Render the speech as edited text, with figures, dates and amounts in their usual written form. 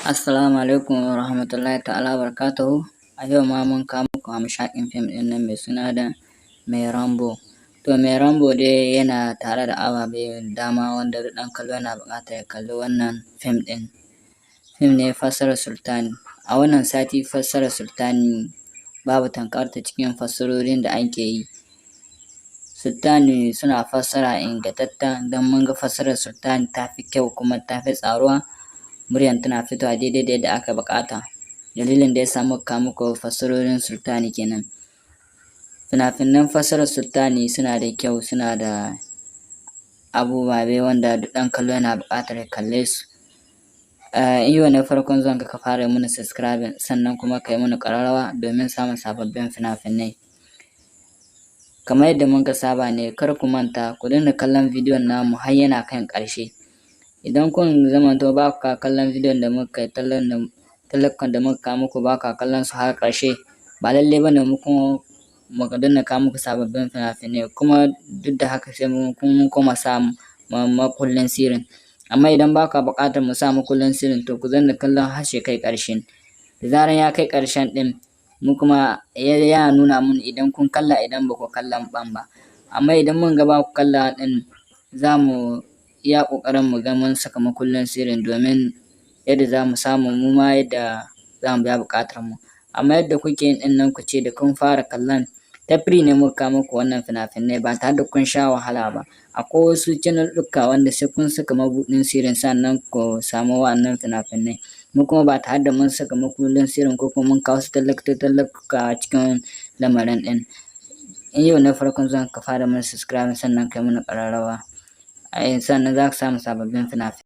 Assalamu alaikum wa rahmatullahi ta'ala wa barakatuhu. A yau ma mun kawo muku hamshakin fim ɗin nan mai suna da Mai Rambo. To Mai Rambo dai yana tare da ababe da dama wanda duk ɗan kallo yana buƙatar ya kalli wannan fim ɗin. Fim ne fassarar Sultani. A wannan sati fassarar Sultani babu tankarta cikin fassarorin da ake yi. Sultani suna fassara ingantatta don mun ga fassarar Sultani ta fi kyau kuma ta fi tsaruwa. Muryan tana fitowa daidai da yadda aka buƙata. Dalilin da ya sa muka kawo muku fassarorin Sultani kenan. Fina-finan fassarar Sultani suna da kyau, suna da abubuwa wanda duk ɗan kallo yana buƙatar ya kalle su. In yau ne farkon zuwan ka fara mana subscribing sannan kuma ka yi mana ƙararrawa domin samun sababbin fina-finai. Kamar yadda muka saba ne, kar ku manta ku dinga kallon bidiyon namu har yana kan ƙarshe. Idan kun zamanto ba ku kallon bidiyon da muka yi talakan da muka kawo muku ba ku kallon su har ƙarshe, ba lallai ba ne mu dinga kawo muku sababbin fina-finai, kuma duk da haka sai mun koma sa makullin sirrin. Amma idan ba ka buƙatar mu sa makullin sirrin to ku dinga kallon har shi kai ƙarshen. Da zaran ya kai ƙarshen ɗin mu kuma ya nuna mun idan kun kalla idan ba ku kallon ban ba. Amma idan mun ga ba ku kalla ɗin za mu iya ƙoƙarin mu ga mun saka makullin sirrin domin yadda za mu samu mu ma yadda za mu biya buƙatar mu. Amma yadda kuke yin ɗin nan ku ce da kun fara kallon ta free ne muka kawo muku wannan fina-finai ba tare da kun sha wahala ba. Akwai wasu channel ɗuka wanda sai kun saka mabuɗin sirrin sannan ku samu wa'annan fina-finai. Mu kuma ba tare da mun saka makullin sirrin ko kuma mun kawo su tallaka cikin lamarin ɗin. In yau ne farkon zuwan ka fara mana subscribe sannan kai mana ƙararrawa. Sannan za ka samu sababbin fina-finai.